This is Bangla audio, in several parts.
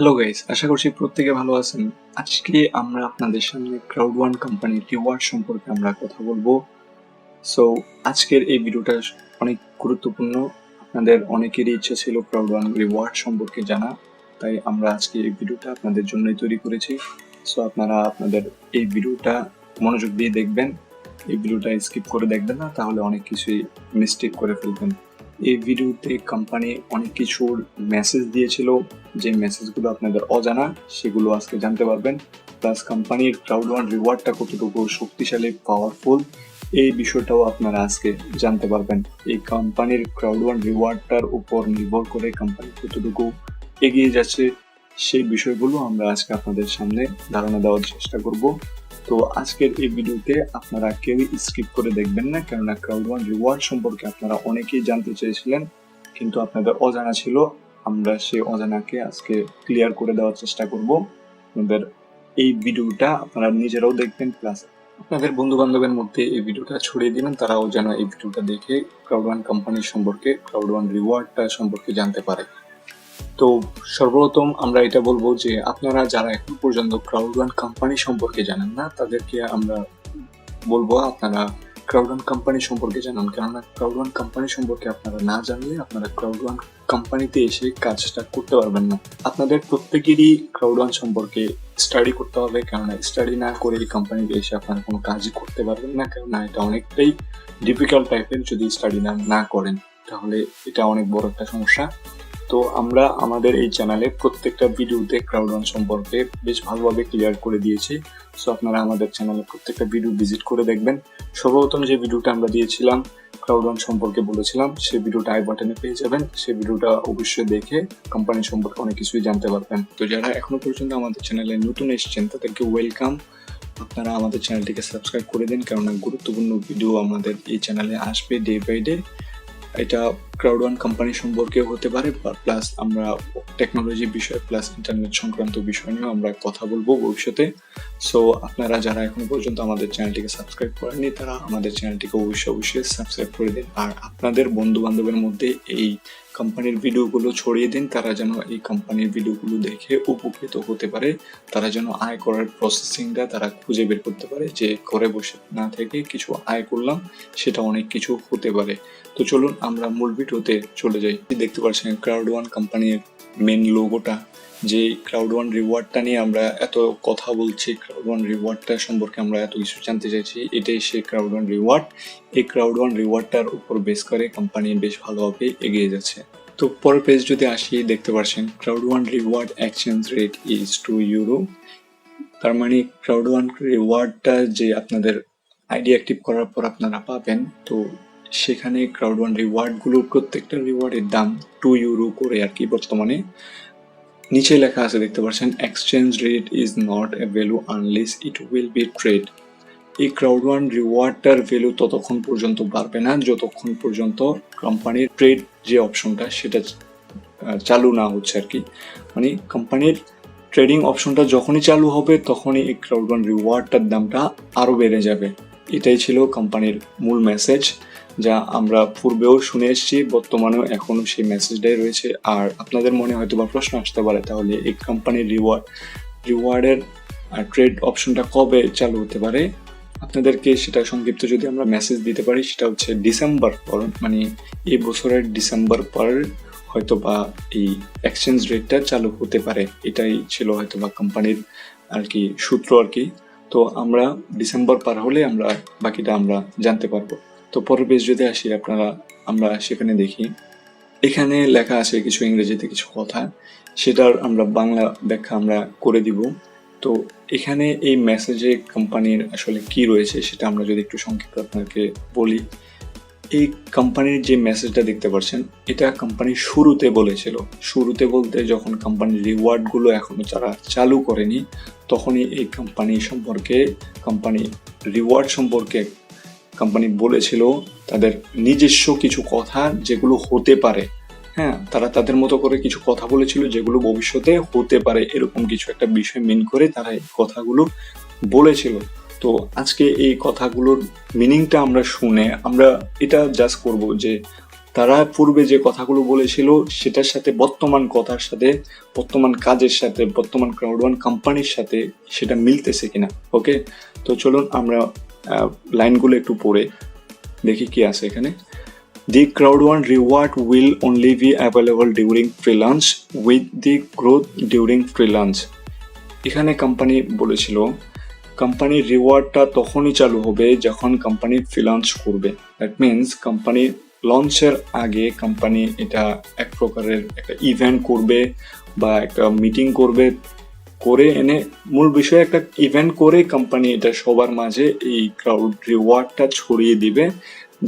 হ্যালো গাইস, আশা করছি প্রত্যেকে ভালো আছেন। আজকে আমরা আপনাদের সামনে ক্রাউড1 কোম্পানির রিওয়ার্ড সম্পর্কে আমরা কথা বলবো। সো আজকের এই ভিডিওটা অনেক গুরুত্বপূর্ণ। আপনাদের অনেকেরই ইচ্ছা ছিল ক্রাউড1 রিওয়ার্ড সম্পর্কে জানা, তাই আমরা আজকে এই ভিডিওটা আপনাদের জন্যই তৈরি করেছি। সো আপনারা আপনাদের এই ভিডিওটা মনোযোগ দিয়ে দেখবেন, এই ভিডিওটা স্কিপ করে দেখবেন না, তাহলে অনেক কিছুই মিস্টেক করে ফেলবেন। এই ভিডিওতে কোম্পানি অনেক কিছুর মেসেজ দিয়েছিল, যে মেসেজগুলো আপনাদের অজানা সেগুলো আজকে জানতে পারবেন। প্লাস কোম্পানির ক্রাউড1 রিওয়ার্ডটা কতটুকু শক্তিশালী, পাওয়ারফুল, এই বিষয়টাও আপনারা আজকে জানতে পারবেন। এই কোম্পানির ক্রাউড1 রিওয়ার্ডটার উপর নির্ভর করে কোম্পানি কতটুকু এগিয়ে যাচ্ছে সেই বিষয়গুলো আমরা আজকে আপনাদের সামনে ধারণা দেওয়ার চেষ্টা করব। তো আজকের এই ভিডিওতে আপনারা কেউই স্কিপ করে দেখবেন না, কেননা ক্রাউড1 রিওয়ার্ড সম্পর্কে আপনারা অনেকেই জানতে চেয়েছিলেন, কিন্তু আপনাদের অজানা ছিল। আমরা সেই অজানাকে আজকে ক্লিয়ার করে দেওয়ার চেষ্টা করব। আপনাদের এই ভিডিওটা আপনারা নিজেরাও দেখবেন, প্লাস আপনাদের বন্ধু বান্ধবের মধ্যে এই ভিডিওটা ছড়িয়ে দিবেন, তারাও যেন এই ভিডিওটা দেখে ক্রাউড1 কোম্পানির সম্পর্কে, ক্রাউড1 রিওয়ার্ডটা সম্পর্কে জানতে পারে। তো সর্বপ্রথম আমরা এটা বলবো যে আপনারা যারা এখন পর্যন্ত ক্রাউড1 কোম্পানি সম্পর্কে জানেন না, তাদেরকে আমরা বলবো আপনারা ক্রাউড1 কোম্পানি সম্পর্কে জানান, কেননা ক্রাউড1 কোম্পানি সম্পর্কে আপনারা না জানলে আপনারা ক্রাউড1 কোম্পানিতে এসে কাজটা করতে পারবেন না। আপনাদের প্রত্যেকেরই ক্রাউড1 সম্পর্কে স্টাডি করতে হবে, কেননা স্টাডি না করে এই কোম্পানিতে এসে আপনারা কোনো কাজই করতে পারবেন না, কেননা এটা অনেকটাই ডিফিকাল্ট টাইপের। যদি স্টাডি না করেন তাহলে এটা অনেক বড় একটা সমস্যা। তো আমরা আমাদের এই চ্যানেলে প্রত্যেকটা ভিডিওতে ক্রাউড1 সম্পর্কে বেশ ভালোভাবে ক্লিয়ার করে দিয়েছি। সো আপনারা আমাদের চ্যানেলে প্রত্যেকটা ভিডিও ভিজিট করে দেখবেন। সর্বপ্রথম যে ভিডিওটা আমরা দিয়েছিলাম ক্রাউড1 সম্পর্কে বলেছিলাম, সেই ভিডিওটা আই বাটনে পেয়ে যাবেন। সেই ভিডিওটা অবশ্যই দেখে কোম্পানি সম্পর্কে অনেক কিছুই জানতে পারবেন। তো যারা এখনো পর্যন্ত আমাদের চ্যানেলে নতুন এসেছেন তাদেরকে ওয়েলকাম। আপনারা আমাদের চ্যানেলটিকে সাবস্ক্রাইব করে দিন, কেননা গুরুত্বপূর্ণ ভিডিও আমাদের এই চ্যানেলে আসবে ডে বাই ডে। এটা ক্রাউড1 কোম্পানি সম্পর্কে হতে পারে, প্লাস আমরা টেকনোলজি বিষয় প্লাস ইন্টারনেট সংক্রান্ত বিষয় নিয়েও আমরা কথা বলবো ভবিষ্যতে। সো আপনারা যারা এখনো পর্যন্ত আমাদের চ্যানেলটিকে সাবস্ক্রাইব করেননি, তারা আমাদের চ্যানেলটিকে অবশ্যই সাবস্ক্রাইব করে দিন, আর আপনাদের বন্ধু বান্ধবের মধ্যে এই কোম্পানির ভিডিওগুলো ছড়িয়ে দিন, তারা যেন এই কোম্পানির ভিডিওগুলো দেখে উপকৃত হতে পারে। তারা যেন আয় করার প্রসেসিংটা তারা খুঁজে বের করতে পারে, যে ঘরে বসে না থেকে কিছু আয় করলাম, সেটা অনেক কিছু হতে পারে। তো চলুন আমরা মূল ভিডিওতে চলে যাই। দেখতে পাচ্ছেন ক্রাউড1 কোম্পানির মেন লোগোটা, যে ক্রাউড1 রিওয়ার্ডটা নিয়ে আমরা এত কথা বলছি, ক্রাউড1 রিওয়ার্ডটা সম্পর্কে আমরা এত কিছু জানতে চাইছি, এটাই সেই ক্রাউড1 রিওয়ার্ড। এই ক্রাউড1 রিওয়ার্ডটার উপর বেস করে কোম্পানি বেশ ভালোভাবে এগিয়ে যাচ্ছে। তো পরের পেজ যদি আসি, দেখতে পাচ্ছেন ক্রাউড1 রিওয়ার্ড এক্সচেঞ্জ রেট ইজ €2। তার মানে ক্রাউড1 রিওয়ার্ডটা যে আপনাদের আইডি অ্যাক্টিভ করার পর আপনারা পাবেন, তো সেখানে ক্রাউড1 রিওয়ার্ডগুলো প্রত্যেকটা রিওয়ার্ডের দাম €2 করে আর কি বর্তমানে। নিচে লেখা আছে দেখতে পাচ্ছেন, exchange rate is not a value unless it will be trade. এই ক্রাউড1 রিওয়ার্ডটার ভ্যালু ততক্ষণ পর্যন্ত বাড়বে না যতক্ষণ পর্যন্ত কোম্পানির ট্রেড যে অপশনটা সেটা চালু না হচ্ছে আর কি। মানে কোম্পানির ট্রেডিং অপশনটা যখনই চালু হবে তখনই এই ক্রাউড1 রিওয়ার্ডটার দামটা আরও বেড়ে যাবে। এটাই ছিল কোম্পানির মূল মেসেজ, যা আমরা পূর্বেও শুনে এসেছি, বর্তমানেও এখনও সেই মেসেজটাই রয়েছে। আর আপনাদের মনে হয়তো বা প্রশ্ন আসতে পারে, তাহলে এই কোম্পানির রিওয়ার্ডের ট্রেড অপশনটা কবে চালু হতে পারে। আপনাদেরকে সেটা সংক্ষিপ্ত যদি আমরা মেসেজ দিতে পারি, সেটা হচ্ছে ডিসেম্বর পর, মানে এই বছরের ডিসেম্বর পর হয়তো বা এই এক্সচেঞ্জ রেটটা চালু হতে পারে। এটাই ছিল হয়তো বা কোম্পানির আর কি সূত্র আর কি। তো আমরা ডিসেম্বর পার হলে আমরা বাকিটা আমরা জানতে পারবো। তো পরের পেজ যদি আসি আমরা সেখানে দেখি, এখানে লেখা আছে কিছু ইংরেজিতে কিছু কথা, সেটার আমরা বাংলা ব্যাখ্যা আমরা করে দিব। তো এখানে এই মেসেজে কোম্পানির আসলে কি রয়েছে সেটা আমরা যদি একটু সংক্ষিপ্ত আপনাকে বলি। এই কোম্পানির যে মেসেজটা দেখতে পাচ্ছেন, এটা কোম্পানি শুরুতে বলেছিল। শুরুতে বলতে যখন কোম্পানির রিওয়ার্ডগুলো এখনো যারা চালু করেনি, তখনই এই কোম্পানি রিওয়ার্ড সম্পর্কে কোম্পানি বলেছিল তাদের নিজস্ব কিছু কথা, যেগুলো হতে পারে। হ্যাঁ, তারা তাদের মতো করে কিছু কথা বলেছিল যেগুলো ভবিষ্যতে হতে পারে, এরকম কিছু একটা বিষয় মেন করে তারা এই কথাগুলো বলেছিল। তো আজকে এই কথাগুলোর মিনিংটা আমরা শুনে আমরা এটা জাজ করব যে তারা পূর্বে যে কথাগুলো বলেছিল সেটার সাথে বর্তমান কথার সাথে, বর্তমান কাজের সাথে, বর্তমান ক্রাউড1 কোম্পানির সাথে সেটা মিলতেছে কিনা। ওকে, তো চলুন আমরা লাইনগুলো একটু পড়ে দেখি কি আছে এখানে। The Crowd1 reward will only be available during freelance with the growth during freelance. এখানে কোম্পানি বলেছিল কোম্পানির রিওয়ার্ডটা তখনই চালু হবে যখন কোম্পানি ফ্রিল্যান্স করবে। দ্যাট মিনস কোম্পানি লঞ্চের আগে কোম্পানি এটা এক প্রকারের একটা ইভেন্ট করবে বা একটা মিটিং করবে, করে এনে মূল বিষয়ে একটা ইভেন্ট করে কোম্পানি এটা সবার মাঝে এই ক্রাউড রিওয়ার্ডটা ছড়িয়ে দিবে,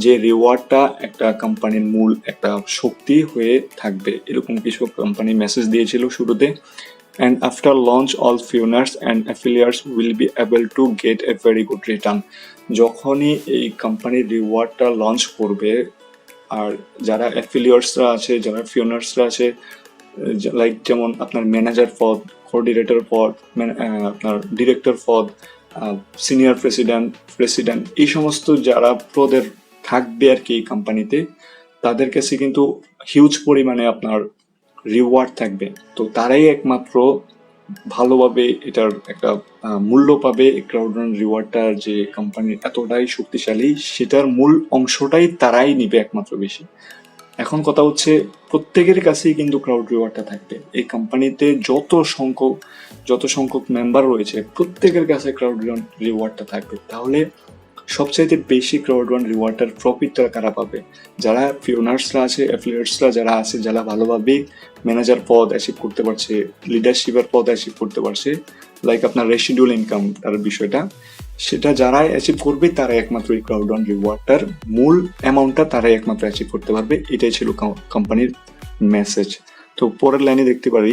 যে রিওয়ার্ডটা একটা কোম্পানির মূল একটা শক্তি হয়ে থাকবে। এরকম কিছু কোম্পানি মেসেজ দিয়েছিল শুরুতে। And after launch all owners and affiliates will be able to get a very good return. যখনই এই কোম্পানির রিওয়ার্ডটা লঞ্চ করবে আর যারা অ্যাফিলিয়েটসরা আছে, যারা ফিওনার্সরা আছে, লাইক যেমন আপনার ম্যানেজার পদ, কোঅর্ডিনেটর পদ, আপনার ডিরেক্টর পদ, সিনিয়র প্রেসিডেন্ট, এই সমস্ত যারা পদের থাকবে আর কি কোম্পানিতে, তাদের কাছে কিন্তু হিউজ পরিমাণে আপনার রিওয়ার্ড থাকবে। তো তারাই একমাত্র ভালোভাবে এটার একটা মূল্য পাবে। ক্রাউড1 রিওয়ার্ডটা যে কোম্পানির এতটাই শক্তিশালী, সেটার মূল অংশটাই তারাই নিবে একমাত্র বেশি। এখন কথা হচ্ছে প্রত্যেকের কাছেই কিন্তু ক্রাউড রিওয়ার্ডটা থাকবে। এই কোম্পানিতে যত সংখ্যক মেম্বার রয়েছে প্রত্যেকের কাছে ক্রাউড রিওয়ার্ডটা থাকবে। তাহলে সবচাইতে বেশি ক্রাউড1 রিওয়ার্ডটার প্রফিটটা কারা পাবে? যারা ফিওনার্সরা আছে, অ্যাফিলিয়েটসরা যারা আছে, যারা ভালোভাবে ম্যানেজার পদ অ্যাচিভ করতে পারছে, লিডারশিপের পদ অ্যাচিভ করতে পারছে, লাইক আপনার রেসিডুয়াল ইনকাম তার বিষয়টা, সেটা যারাই অ্যাচিভ করবে তারাই একমাত্র এই ক্রাউড1 রিওয়ার্ডটার মূল অ্যামাউন্টটা তারাই একমাত্র অ্যাচিভ করতে পারবে। এটাই ছিল কোম্পানির মেসেজ। তো পরের লাইনে দেখতে পারি,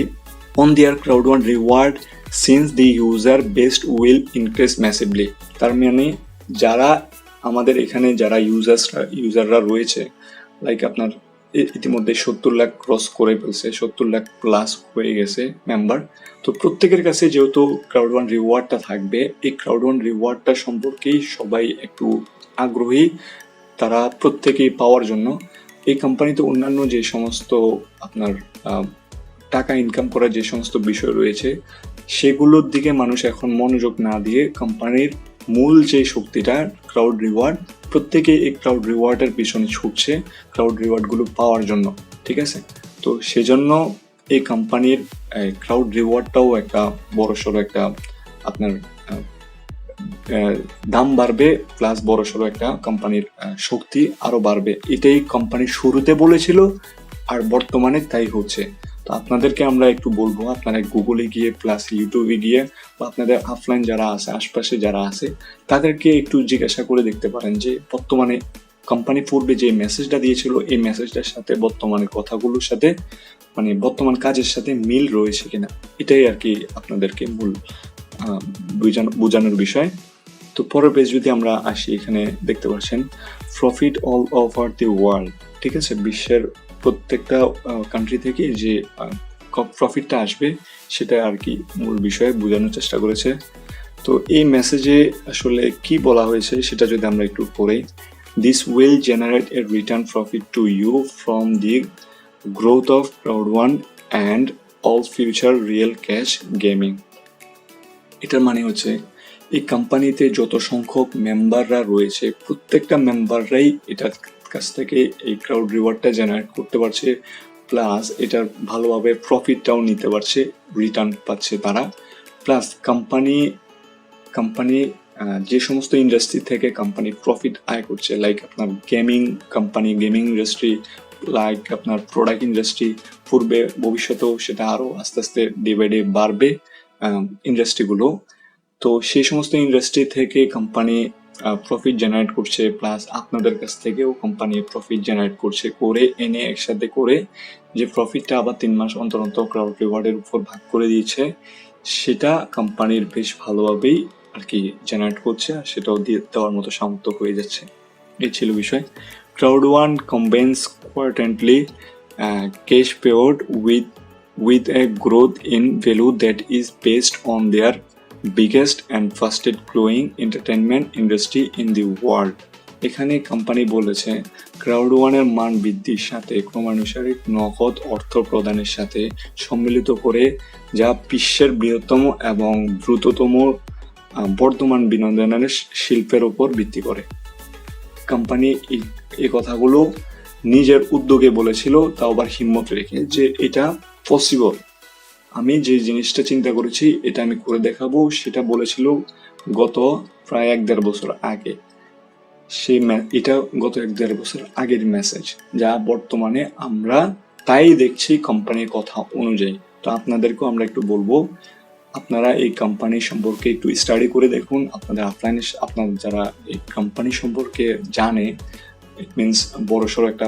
on their Crowd1 reward since the user base will increase massively. তার মানে যারা আমাদের এখানে যারা ইউজাররা রয়েছে, লাইক আপনার ইতিমধ্যে 70 লাখ ক্রস করে ফেলছে, 70 লাখ প্লাস হয়ে গেছে মেম্বার। তো প্রত্যেকের কাছে যেহেতু ক্রাউড1 রিওয়ার্ডটা থাকবে, এই ক্রাউড1 রিওয়ার্ডটা সম্পর্কেই সবাই একটু আগ্রহী, তারা প্রত্যেকেই পাওয়ার জন্য। এই কোম্পানিতে অন্যান্য যে সমস্ত আপনার টাকা ইনকাম করার যে সমস্ত বিষয় রয়েছে সেগুলোর দিকে মানুষ এখন মনোযোগ না দিয়ে কোম্পানির মূল যে শক্তিটা ক্রাউড রিওয়ার্ড, প্রত্যেকে এই ক্রাউড রিওয়ার্ডের পিছনে ছুটছে ক্রাউড রিওয়ার্ডগুলো পাওয়ার জন্য। ঠিক আছে, তো সেজন্য এই কোম্পানির ক্রাউড রিওয়ার্ডটাও একটা বড়সড় একটা আপনার দাম বাড়বে, প্লাস বড়সড় একটা কোম্পানির শক্তি আরো বাড়বে। এটাই কোম্পানি শুরুতে বলেছিল আর বর্তমানে তাই হচ্ছে। তো আপনাদেরকে আমরা একটু বলবো, আপনারা গুগলে গিয়ে প্লাস ইউটিউবে গিয়ে বা আপনাদের অফলাইন যারা আছে, আশপাশে যারা আছে, তাদেরকে একটু জিজ্ঞাসা করে দেখতে পারেন যে বর্তমানে কোম্পানি পূর্বে যে মেসেজটা দিয়েছিল এই মেসেজটার সাথে বর্তমানে কথাগুলোর সাথে, মানে বর্তমান কাজের সাথে মিল রয়েছে কিনা। এটাই আর কি আপনাদেরকে মূল বোঝানোর বিষয়। তো পরের পেজ যদি আমরা আসি, এখানে দেখতে পাচ্ছেন profit all over the world. ঠিক আছে, বিশ্বের প্রত্যেকটা কান্ট্রি থেকে যে প্রফিটটা আসবে সেটা আর কি মূল বিষয়ে বোঝানোর চেষ্টা করেছে। তো এই মেসেজে আসলে কি বলা হয়েছে সেটা যদি আমরা একটু পড়ি, this will generate a return profit to you from the growth of Crowd1 and all future real cash gaming. এটার মানে হচ্ছে এই কোম্পানিতে যত সংখ্যক মেম্বাররা রয়েছে প্রত্যেকটা মেম্বাররাই এটার কাছ থেকে এই ক্রাউড রিওয়ার্ডটা জেনারেট করতে পারছে, প্লাস এটার ভালোভাবে প্রফিটটাও নিতে পারছে, রিটার্ন পাচ্ছে তারা। প্লাস কোম্পানি যে সমস্ত ইন্ডাস্ট্রি থেকে কোম্পানি প্রফিট আয় করছে, লাইক আপনার গেমিং ইন্ডাস্ট্রি, লাইক আপনার প্রোডাক্ট ইন্ডাস্ট্রি, পূর্বে ভবিষ্যতেও সেটা আরও আস্তে আস্তে ডে বাই ডে বাড়বে ইন্ডাস্ট্রিগুলো। তো সেই সমস্ত ইন্ডাস্ট্রি থেকে কোম্পানি প্রফিট জেনারেট করছে, প্লাস আপনাদের কাছ থেকেও কোম্পানি প্রফিট জেনারেট করছে, করে এনে একসাথে করে যে প্রফিটটা আবার 3 মাস অন্তর অন্তর ক্রাউড রিওয়ার্ডের উপর ভাগ করে দিয়েছে, সেটা কোম্পানির বেশ ভালোভাবেই আর কি জেনারেট করছে, আর সেটাও দিয়ে দেওয়ার মতো সামর্থ্য হয়ে যাচ্ছে। এই ছিল বিষয়। ক্রাউড1 combines কোয়ার্টেন্টলি cash payout with a growth in value that is based on their biggest and fastest growing entertainment industry in the world. এখানে কোম্পানি বলেছে ক্রাউড1-এর মান বৃদ্ধির সাথে ক্রমানুসারিক নগদ অর্থ প্রদানের সাথে সম্মিলিত করে, যা বিশ্বের বৃহত্তম এবং দ্রুততম বর্তমান বিনোদনের শিল্পের উপর ভিত্তি করে। কোম্পানি এই কথাগুলো নিজের উদ্যোগে বলেছিল, তাও আবার হিম্মত রেখে যে এটা পসিবল। আমি যে জিনিসটা চিন্তা করেছি এটা আমি করে দেখাবো, সেটা বলেছিল গত প্রায় 1-1.5 বছর আগে। এটা গত 1-1.5 বছর আগের মেসেজ, যা বর্তমানে আমরা তাই দেখছি কোম্পানির কথা অনুযায়ী। তো আপনাদেরকেও আমরা একটু বলবো, আপনারা এই কোম্পানি সম্পর্কে একটু স্টাডি করে দেখুন। আপনার যারা এই কোম্পানি সম্পর্কে জানে, ইট মিনস বড়সড় একটা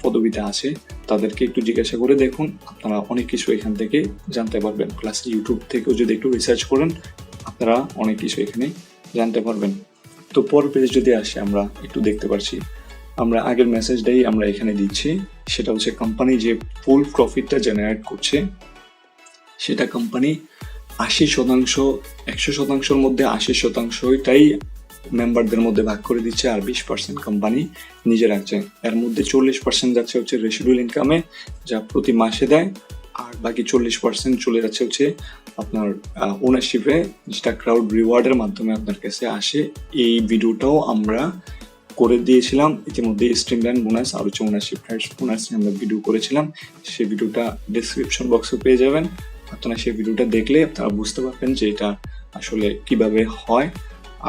পদবিতে আছে, তাদেরকে একটু জিজ্ঞাসা করে দেখুন। আপনারা অনেক কিছু এখান থেকে জানতে পারবেন। প্লাস ইউটিউব থেকেও যদি একটু রিসার্চ করেন, আপনারা অনেক কিছু এখানে জানতে পারবেন। তো পরের পেজ যদি আসে, আমরা একটু দেখতে পাচ্ছি, আমরা আগের মেসেজটাই আমরা এখানে দিচ্ছি। সেটা হচ্ছে কোম্পানি যে ফুল প্রফিটটা জেনারেট করছে, সেটা কোম্পানি 80%, 100%-র মধ্যে 80%টাই মেম্বারদের মধ্যে ভাগ করে দিচ্ছে, আর 20% কোম্পানি নিজে রাখছে। এর মধ্যে 40% যাচ্ছে হচ্ছে রেসিডুয়াল ইনকামে, যা প্রতি মাসে দেয়, আর বাকি 40% চলে যাচ্ছে হচ্ছে আপনার ওনারশিপে, যেটা ক্রাউড রিওয়ার্ডের মাধ্যমে আপনার কাছে আসে। এই ভিডিওটাও আমরা করে দিয়েছিলাম ইতিমধ্যে, স্ট্রিমলাইন বোনাস আর হচ্ছে ওনারশিপ বোনাস আমরা ভিডিও করেছিলাম। সেই ভিডিওটা ডিসক্রিপশন বক্সে পেয়ে যাবেন। আপনারা সেই ভিডিওটা দেখলে আপনারা বুঝতে পারবেন যে এটা আসলে কিভাবে হয়।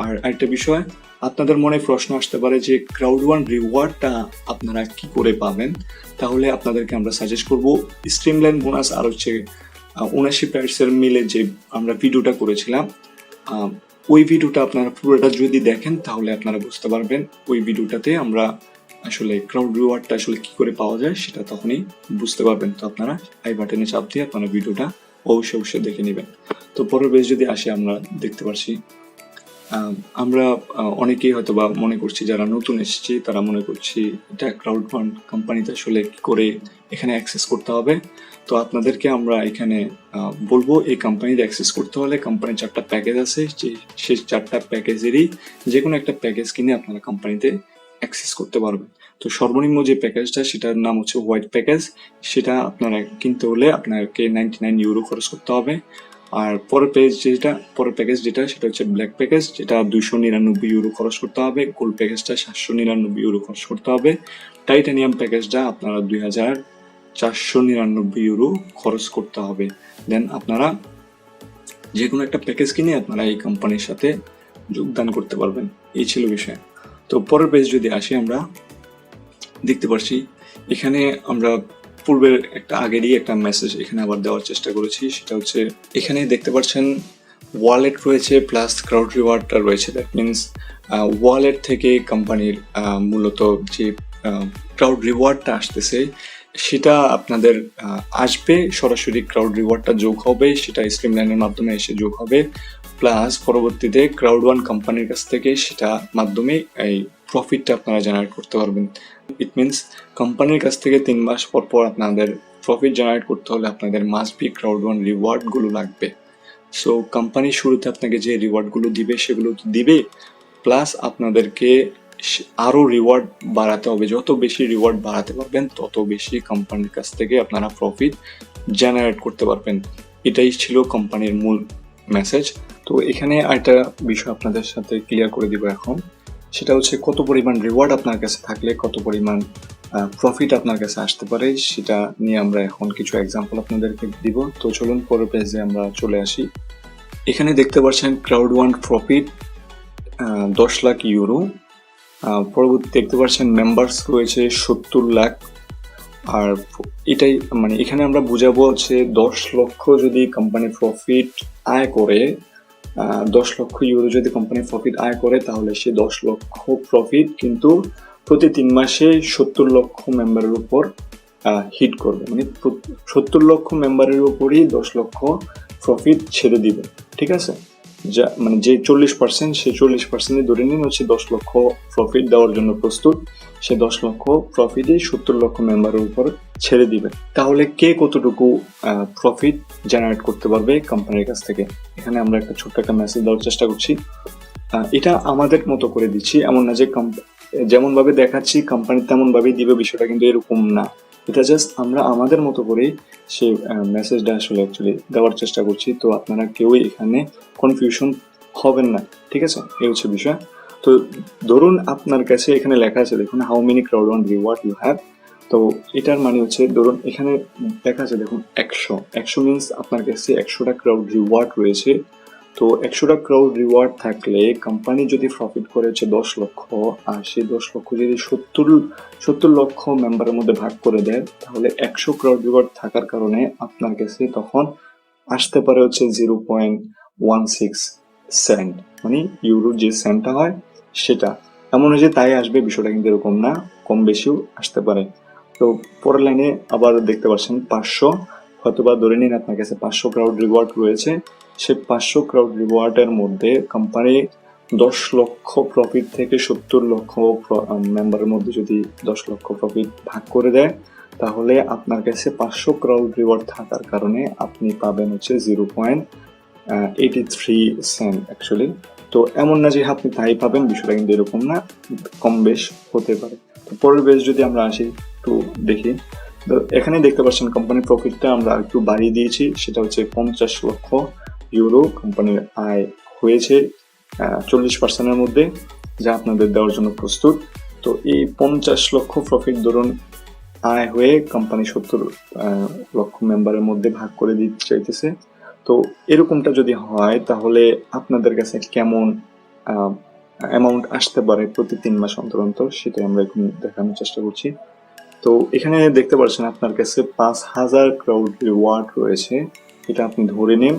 আর একটা বিষয়, আপনাদের মনে প্রশ্ন আসতে পারে যে ক্রাউড1 রিওয়ার্ডটা আপনারা কি করে পাবেন। তাহলে আপনাদেরকে আমরা সাজেস্ট করব স্ট্রিমলাইন বোনাস আর হচ্ছে ওনারশিপ রাইটসের মিলে যে আমরা ভিডিওটা করেছিলাম, ওই ভিডিওটা আপনারা পুরোটা যদি দেখেন তাহলে আপনারা বুঝতে পারবেন। ওই ভিডিওটাতে আমরা আসলে ক্রাউড রিওয়ার্ডটা আসলে কি করে পাওয়া যায় সেটা তখনই বুঝতে পারবেন। তো আপনারা আই বাটনে চাপ দিয়ে আপনারা ভিডিওটা অবশ্যই দেখে নেবেন। তো পরের পেজ যদি আসে, আমরা দেখতে পাচ্ছি, আমরা অনেকেই হয়তো বা মনে করছি, যারা নতুন এসেছি তারা মনে করছি এটা ক্রাউড1 কোম্পানিতে আসলে কি করে এখানে অ্যাক্সেস করতে হবে। তো আপনাদেরকে আমরা এখানে বলবো, এই কোম্পানিতে অ্যাক্সেস করতে হলে কোম্পানির 4টা প্যাকেজ আছে, সেই 4টা প্যাকেজেরই যে কোনো একটা প্যাকেজ কিনে আপনারা কোম্পানিতে অ্যাক্সেস করতে পারবেন। তো সর্বনিম্ন যে প্যাকেজটা, সেটার নাম হচ্ছে হোয়াইট প্যাকেজ। সেটা আপনারা কিনতে হলে আপনাকে 99 ইউরো খরচ করতে হবে। আর পরের প্যাকেজ যেটা সেটা হচ্ছে ব্ল্যাক প্যাকেজ, যেটা 299 ইউরো খরচ করতে হবে। গোল্ড প্যাকেজটা 799 ইউরো খরচ করতে হবে। টাইটানিয়াম প্যাকেজটা আপনারা 2499 ইউরো খরচ করতে হবে। দেন আপনারা যে কোনো একটা প্যাকেজ কিনে আপনারা এই কোম্পানির সাথে যোগদান করতে পারবেন। এই ছিল বিষয়। তো পরের পেজ যদি আসি, আমরা দেখতে পাচ্ছি এখানে আমরা পূর্বের আগেরই একটা মেসেজ এখানে আবার দেওয়ার চেষ্টা করেছি। সেটা হচ্ছে এখানে দেখতে পাচ্ছেন ওয়ালেট রয়েছে প্লাস ক্রাউড রিওয়ার্ডটা রয়েছে। দ্যাট মিনস ওয়ালেট থেকে কোম্পানির মূলত যে ক্রাউড রিওয়ার্ডটা আসতেছে, সেটা আপনাদের আসবে সরাসরি। ক্রাউড রিওয়ার্ডটা যোগ হবে, সেটা স্ট্রিমলাইনের মাধ্যমে এসে যোগ হবে। প্লাস পরবর্তীতে ক্রাউড1 কোম্পানির কাছ থেকে সেটা মাধ্যমে এই প্রফিটটা আপনারা জেনারেট করতে পারবেন। ইট মিনস কোম্পানির কাছ থেকে 3 মাস পর পর আপনাদের প্রফিট জেনারেট করতে হলে আপনাদের মাস্ট বি ক্রাউড1 রিওয়ার্ডগুলো লাগবে। সো কোম্পানি শুরুতে আপনাকে যে রিওয়ার্ডগুলো দিবে সেগুলো তো দিবে, প্লাস আপনাদেরকে আরও রিওয়ার্ড বাড়াতে হবে। যত বেশি রিওয়ার্ড বাড়াতে পারবেন তত বেশি কোম্পানির কাছ থেকে আপনারা প্রফিট জেনারেট করতে পারবেন। এটাই ছিল কোম্পানির মূল মেসেজ। তো এখানে একটা বিষয় আপনাদের সাথে ক্লিয়ার করে দিব এখন, সেটা হচ্ছে কত পরিমাণ রিওয়ার্ড আপনার কাছে থাকলে কত পরিমাণ প্রফিট আপনার কাছে আসতে পারে, সেটা নিয়ে আমরা এখন কিছু এক্সাম্পল আপনাদেরকে দিব। তো চলুন পরের পেজে আমরা চলে আসি। এখানে দেখতে পাচ্ছেন ক্রাউড1 প্রফিট 10 লাখ ইউরো। পরবর্তী দেখতে পাচ্ছেন মেম্বার্স রয়েছে 70 লাখ। আর এটাই মানে এখানে আমরা বুঝাবো হচ্ছে 10 লক্ষ যদি কোম্পানি প্রফিট আয় করে, 10 লক্ষ ইউরো যদি কোম্পানি প্রফিট আয় করে, তাহলে সে 10 লক্ষ প্রফিট কিন্তু প্রতি 3 মাসে 70 লক্ষ মেম্বারের উপর হিট করবে। মানে 70 লক্ষ মেম্বারের উপরই 10 লক্ষ প্রফিট ছেড়ে দিবে। ঠিক আছে, যা মানে যে 40%, সে 40% ধরে নিন হচ্ছে 10 লক্ষ প্রফিট দেওয়ার জন্য প্রস্তুত। সে 10 লক্ষ প্রফিটই 70 লক্ষ মেম্বারের উপর ছেড়ে দিবে। তাহলে কে কতটুকু প্রফিট জেনারেট করতে পারবে কোম্পানির কাছ থেকে? এখানে আমরা একটা ছোট্ট একটা মেসেজ দেওয়ার চেষ্টা করছি। এটা আমাদের মতো করে দিচ্ছি, এমন না যে যেমন ভাবে দেখাচ্ছি কোম্পানি তেমন ভাবেই দিবে, বিষয়টা কিন্তু এরকম না। এটা জাস্ট আমরা আমাদের মতো করে সেই মেসেজটা আসলে অ্যাকচুয়ালি দেওয়ার চেষ্টা করছি। তো আপনারা কেউই এখানে কনফিউশন হবেন না, ঠিক আছে? এই হচ্ছে বিষয়। তো ধরুন আপনার কাছে এখানে লেখা আছে, দেখুন how many crowd one reward you have. তো এটার মানে হচ্ছে, ধরুন এখানে লেখা আছে দেখুন 100 মিনস আপনার কাছে 100টা ক্রাউড রিওয়ার্ড রয়েছে। তো 100টা ক্রাউড রিওয়ার্ড থাকলে কোম্পানি যদি প্রফিট করে হচ্ছে 10 লক্ষ, আর সেই 10 লক্ষ যদি 70 লক্ষ মেম্বারের মধ্যে ভাগ করে দেয়, তাহলে 100 ক্রাউড রিওয়ার্ড থাকার কারণে আপনার কাছে তখন আসতে পারে হচ্ছে 0.16 সেন্ট, মানে ইউরোর যে সেন্টটা হয় সেটা। এমন যে তাই আসবে, বিষয়টা কিন্তু এরকম না, কম বেশিও আসতে পারে। তো পরের লাইনে আবার দেখতে পাচ্ছেন 500, হয়তোবা ধরে নিন আপনার কাছে 500 ক্রাউড রিওয়ার্ড রয়েছে। সে 500 ক্রাউড রিওয়ার্ডের মধ্যে কোম্পানি 10 লক্ষ প্রফিট থেকে 70 লক্ষ মেম্বারের মধ্যে যদি 10 লক্ষ প্রফিট ভাগ করে দেয়, তাহলে আপনার কাছে 500 ক্রাউড রিওয়ার্ড থাকার কারণে আপনি পাবেন হচ্ছে 0.83 সেন্ট অ্যাকচুয়ালি। তো এমন না যে আপনি তাই পাবেন, বিষয়টা কিন্তু এরকম না, কম বেশ হতে পারে। তো পরের বেশ যদি আমরা আসি, একটু দেখি। তো এখানে দেখতে পাচ্ছেন কোম্পানির প্রফিটটা আমরা একটু বাড়িয়ে দিয়েছি, সেটা হচ্ছে 50 লক্ষ ইউরো কোম্পানির আয় হয়েছে 40%-এর মধ্যে, যা আপনাদের দেওয়ার জন্য প্রস্তুত। তো এই 50 লক্ষ প্রফিট ধরুন আয় হয়ে কোম্পানি 70 লক্ষ মেম্বারের মধ্যে ভাগ করে দিতে চাইতেছে। তো এরকমটা যদি হয়, তাহলে আপনাদের কাছে কেমন অ্যামাউন্ট আসতে পারে প্রতি 3 মাস অন্তর অন্তর, সেটাই আমরা এখন দেখানোর চেষ্টা করছি। তো এখানে দেখতে পাচ্ছেন আপনার কাছে 5000 ক্রাউড রিওয়ার্ড রয়েছে, এটা আপনি ধরে নিন।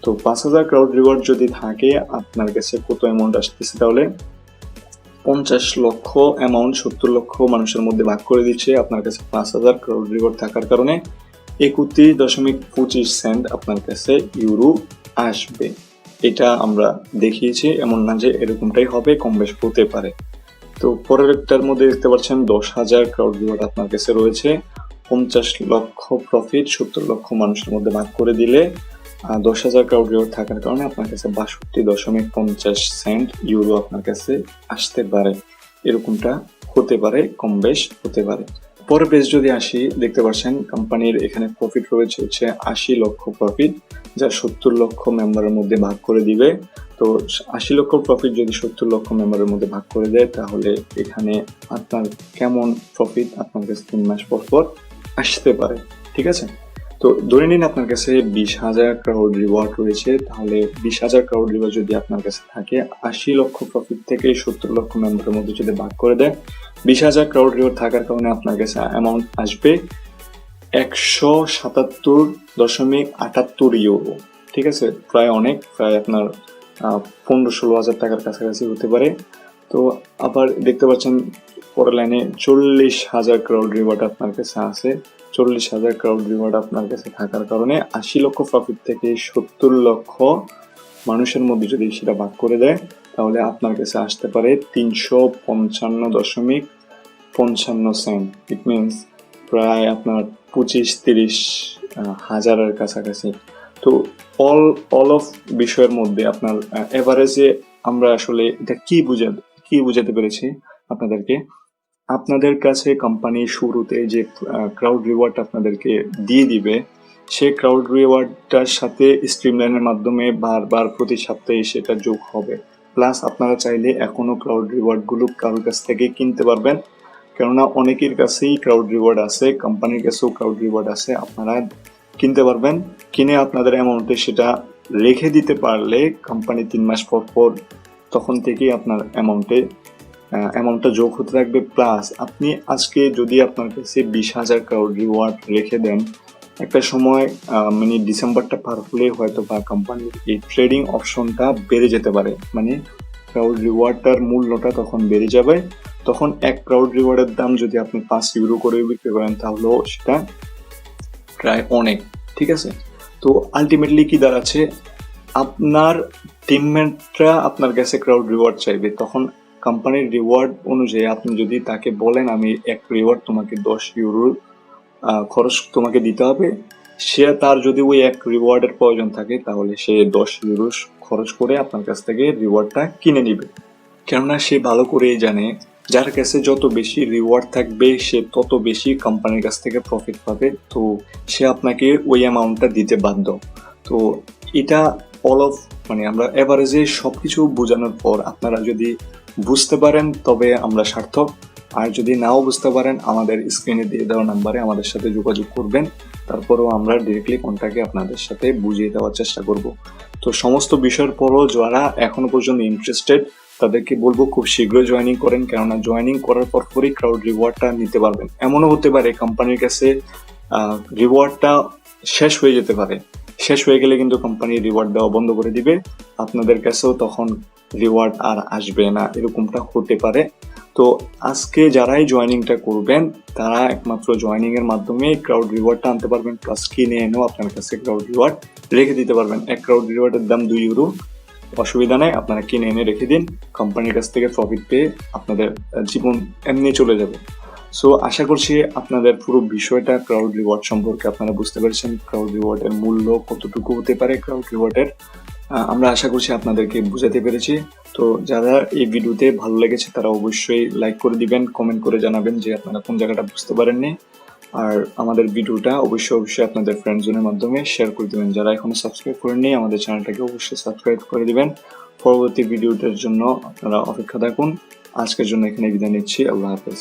তো 5000 ক্রাউড রিওয়ার্ড যদি থাকে, আপনার কাছে কত অ্যামাউন্ট আসতেছে, তাহলে 50 লক্ষ অ্যামাউন্ট 70 লক্ষ মানুষের মধ্যে ভাগ করে দিচ্ছে, আপনার কাছে 5000 ক্রাউড রিওয়ার্ড থাকার কারণে 31.25 সেন্ট আপনার কাছে ইউরো আসবে। এটা আমরা দেখিয়েছি, এমন না যে এরকমটাই হবে, কম বেশ হতে পারে। তো পরের একটার মধ্যে দেখতে পাচ্ছেন 10,000 ক্রাউড রিওয়ার্ড আপনার কাছে রয়েছে, 50 লক্ষ প্রফিট 70 লক্ষ মানুষের মধ্যে ভাগ করে দিলে 10,000 ক্রাউড রিওয়ার্ড থাকার কারণে আপনার কাছে 62.50 সেন্ট ইউরো আপনার কাছে আসতে পারে। এরকমটা হতে পারে, কম বেশ হতে পারে। পরের পেজ যদি আসি, দেখতে পাচ্ছেন কোম্পানির এখানে প্রফিট রয়েছে হচ্ছে 80 লক্ষ প্রফিট, যা 70 লক্ষ মেম্বারের মধ্যে ভাগ করে দিবে। তো 80 লক্ষ প্রফিট যদি 70 লক্ষ মেম্বারের মধ্যে ভাগ করে দেয়, তাহলে এখানে আপনার কেমন প্রফিট আপনার কাছে 3 মাস পর পর আসতে পারে, ঠিক আছে? তো ধরে নিন আপনার কাছে 20,000 ক্রাউড রিওয়ার্ড রয়েছে, তাহলে 20,000 ক্রাউড রিওয়ার্ড যদি আপনার কাছে থাকে, 80 লক্ষ প্রফিট থেকে 70 লক্ষ মেম্বারের মধ্যে যদি ভাগ করে দেয়, 20,000 ক্রাউড রিওয়ার্ড থাকার কারণে আপনার কাছে অ্যামাউন্ট আসবে 177.78 ইউরো, ঠিক আছে? প্রায় অনেক, প্রায় আপনার 15-16 হাজার টাকার কাছাকাছি হতে পারে। তো আবার দেখতে পাচ্ছেন পরের লাইনে 40,000 ক্রাউড রিওয়ার্ড আপনার কাছে আছে। 40,000 ক্রাউড রিওয়ার্ড আপনার কাছে থাকার কারণে 80 লক্ষ প্রফিট থেকে 70 লক্ষ মানুষের মধ্যে যদি সেটা ভাগ করে দেয়, তাহলে আপনার কাছে আসতে পারে 355.55 সেন্ট। ইট মিনস প্রায় আপনার 25-30 হাজারের কাছাকাছি। তো অল অফ বিষয়ের মধ্যে আপনার এভারেজে আমরা আসলে এটা কি বুঝাতে পেরেছি আপনাদেরকে, আপনাদের কাছে কোম্পানি শুরুতে যে ক্রাউড রিওয়ার্ড আপনাদেরকে দিয়ে দিবে, সেই ক্রাউড রিওয়ার্ডটার সাথে স্ট্রিমলাইনের মাধ্যমে বারবার প্রতি সপ্তাহে সেটা যোগ হবে। প্লাস আপনারা চাইলে এখনো ক্রাউড রিওয়ার্ড গুলো কারোর কাছ থেকে কিনতে পারবেন, কেননা অনেকের কাছেই ক্রাউড রিওয়ার্ড আছে, কোম্পানির কাছেও ক্রাউড রিওয়ার্ড আছে, আপনারা কিনতে পারবেন। কিনে আপনাদের অ্যামাউন্টে সেটা রেখে দিতে পারলে কোম্পানি 3 মাস পর পর তখন থেকেই আপনার অ্যামাউন্টটা যোগ হতে থাকবে। প্লাস আপনি আজকে যদি আপনার কাছে 20,000 ক্রাউড রিওয়ার্ড রেখে দেন, একটা সময় মানে ডিসেম্বরটা পার হলে হয়তো বা কোম্পানির এই ট্রেডিং অপশনটা বেড়ে যেতে পারে, মানে ক্রাউড রিওয়ার্ডটার মূল্যটা তখন বেড়ে যাবে। তখন এক ক্রাউড রিওয়ার্ডের দাম যদি আপনি 5 ইউরো করে বিক্রি করেন, তাহলেও সেটা প্রায় অনেক, ঠিক আছে? তো আলটিমেটলি কি দাঁড়াচ্ছে, আপনার টিমমেটরা আপনার কাছে ক্রাউড রিওয়ার্ড চাইবে, তখন কোম্পানির রিওয়ার্ড অনুযায়ী আপনি যদি তাকে বলেন আমি এক রিওয়ার্ড তোমাকে 10 ইউরো খরচ তোমাকে দিতে হবে, সে তার যদি ওই এক রিওয়ার্ডের প্রয়োজন থাকে, তাহলে সে 10 ইউরো খরচ করে আপনার কাছ থেকে রিওয়ার্ডটা কিনে নিবে। কেননা সে ভালো করেই জানে যার কাছে যত বেশি রিওয়ার্ড থাকবে সে তত বেশি কোম্পানির কাছ থেকে প্রফিট পাবে, তো সে আপনাকে ওই অ্যামাউন্টটা দিতে বাধ্য। তো এটা অল অফ আমরা এভারেজে সব কিছু বোঝানোর পর আপনারা যদি বুঝতে পারেন তবে আমরা সার্থক, আর যদি নাও বুঝতে পারেন আমাদের স্ক্রিনে দিয়ে দেওয়া নাম্বারে আমাদের সাথে যোগাযোগ করবেন, তারপরেও আমরা ডিরেক্টলি কন্ট্যাক্টে আপনাদের সাথে বুঝিয়ে দেওয়ার চেষ্টা করব। তো সমস্ত বিষয়ের পরও যারা এখনো পর্যন্ত ইন্টারেস্টেড তাদেরকে বলবো খুব শীঘ্রই জয়েনিং করেন, কেননা জয়েনিং করার পরই ক্রাউড রিওয়ার্ডটা নিতে পারবেন। এমনও হতে পারে কোম্পানির কাছে রিওয়ার্ডটা শেষ হয়ে যেতে পারে, শেষ হয়ে গেলে কিন্তু কোম্পানি রিওয়ার্ড দেওয়া বন্ধ করে দিবে, আপনাদের কাছেও তখন রিওয়ার্ড আর আসবে না, এরকমটা হতে পারে। তো আজকে যারাই জয়েনিংটা করবেন তারা একমাত্র জয়েনিং এর মাধ্যমে ক্রাউড রিওয়ার্ডটা আনতে পারবেন, প্লাস কিনে এনেও আপনার কাছে ক্রাউড রিওয়ার্ড রেখে দিতে পারবেন। এক ক্রাউড রিওয়ার্ডের দাম 2 ইউরো, অসুবিধা নেই, আপনারা কিনে এনে রেখে দিন, কোম্পানির কাছ থেকে প্রফিট পেয়ে আপনাদের জীবন এমনি চলে যাবে। সো আশা করছি আপনাদের পুরো বিষয়টা ক্রাউড রিওয়ার্ড সম্পর্কে আপনারা বুঝতে পেরেছেন, ক্রাউড রিওয়ার্ডের মূল্য কতটুকু হতে পারে ক্রাউড রিওয়ার্ডের, আমরা আশা করছি আপনাদেরকে বুঝাতে পেরেছি। তো যারা এই ভিডিওতে ভালো লেগেছে তারা অবশ্যই লাইক করে দিবেন, কমেন্ট করে জানাবেন যে আপনারা কোন জায়গাটা বুঝতে পারেননি, আর আমাদের ভিডিওটা অবশ্যই আপনাদের ফ্রেন্ড জোনের মাধ্যমে শেয়ার করে দিবেন। যারা এখনো সাবস্ক্রাইব করেননি আমাদের চ্যানেলটাকে অবশ্যই সাবস্ক্রাইব করে দিবেন। পরবর্তী ভিডিওটার জন্য আপনারা অপেক্ষা থাকুন। আজকের জন্য এখানে বিদায় নিচ্ছি, আল্লাহ হাফেজ।